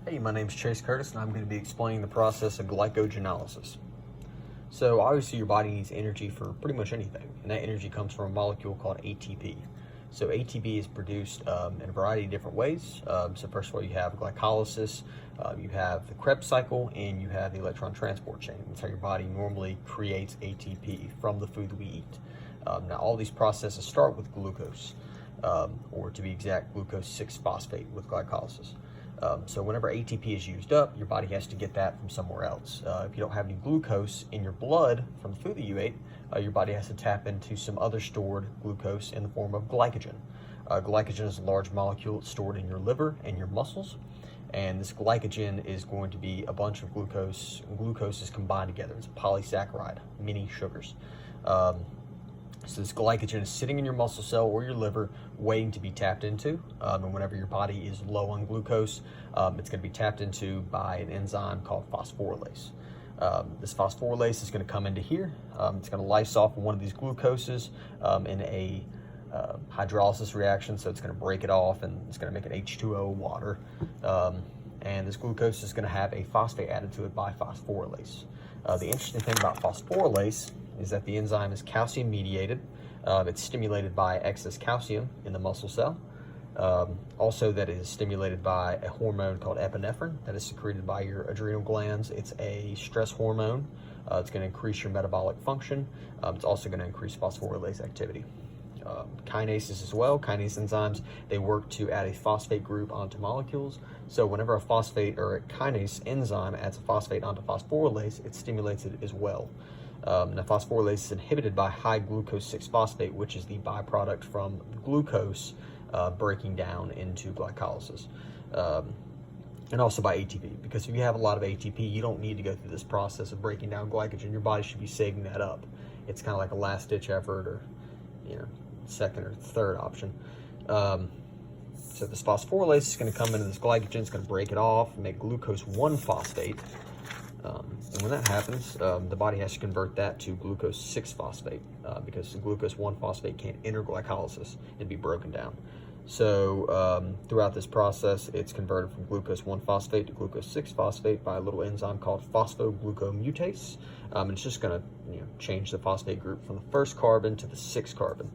Hey, my name's Chase Curtis, and I'm going to be explaining the process of glycogenolysis. So obviously your body needs energy for pretty much anything, and that energy comes from a molecule called ATP. So ATP is produced in a variety of different ways. So first of all, you have glycolysis, you have the Krebs cycle, and you have the electron transport chain. That's how your body normally creates ATP from the food that we eat. Now all these processes start with glucose, or to be exact, glucose 6-phosphate with glycolysis. So whenever ATP is used up, your body has to get that from somewhere else. If you don't have any glucose in your blood from the food that you ate, your body has to tap into some other stored glucose in the form of glycogen. Glycogen is a large molecule stored in your liver and your muscles, and this glycogen is going to be a bunch of glucose. Glucose is combined together. It's a polysaccharide, mini sugars. So this glycogen is sitting in your muscle cell or your liver waiting to be tapped into. And whenever your body is low on glucose, it's going to be tapped into by an enzyme called phosphorylase. This phosphorylase is going to come into here. It's going to lyse off one of these glucoses in a hydrolysis reaction. So it's going to break it off and it's going to make it H2O water. And this glucose is going to have a phosphate added to it by phosphorylase. The interesting thing about phosphorylase is that the enzyme is calcium mediated. It's stimulated by excess calcium in the muscle cell. Also, that is stimulated by a hormone called epinephrine that is secreted by your adrenal glands. It's a stress hormone. It's going to increase your metabolic function. It's also going to increase phosphorylase activity. Kinases as well. Kinase enzymes, they work to add a phosphate group onto molecules. So whenever a phosphate or a kinase enzyme adds a phosphate onto phosphorylase, it stimulates it as well. Now phosphorylase is inhibited by high glucose 6-phosphate, which is the byproduct from glucose breaking down into glycolysis. And also by ATP, because if you have a lot of ATP, you don't need to go through this process of breaking down glycogen. Your body should be saving that up. It's kind of like a last-ditch effort, or second or third option. So this phosphorylase is going to come into this glycogen, it's going to break it off and make glucose 1-phosphate. And when that happens, the body has to convert that to glucose 6-phosphate because the glucose 1-phosphate can't enter glycolysis and be broken down. So throughout this process, it's converted from glucose 1-phosphate to glucose 6-phosphate by a little enzyme called phosphoglucomutase. And it's just going to change the phosphate group from the first carbon to the 6th carbon.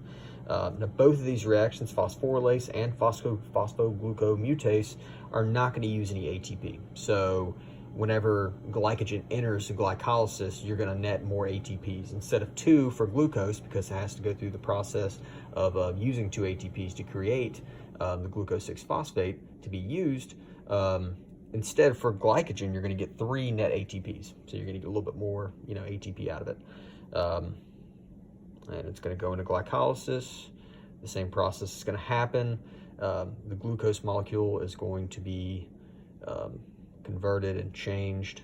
Now both of these reactions, phosphorylase and phosphoglucomutase, are not going to use any ATP. So whenever glycogen enters the glycolysis, you're going to net more ATPs instead of 2 for glucose, because it has to go through the process of using 2 ATPs to create the glucose 6-phosphate to be used. Instead, for glycogen, you're going to get 3 net ATPs, so you're going to get a little bit more, ATP out of it. And it's going to go into glycolysis. The same process is going to happen. The glucose molecule is going to be converted and changed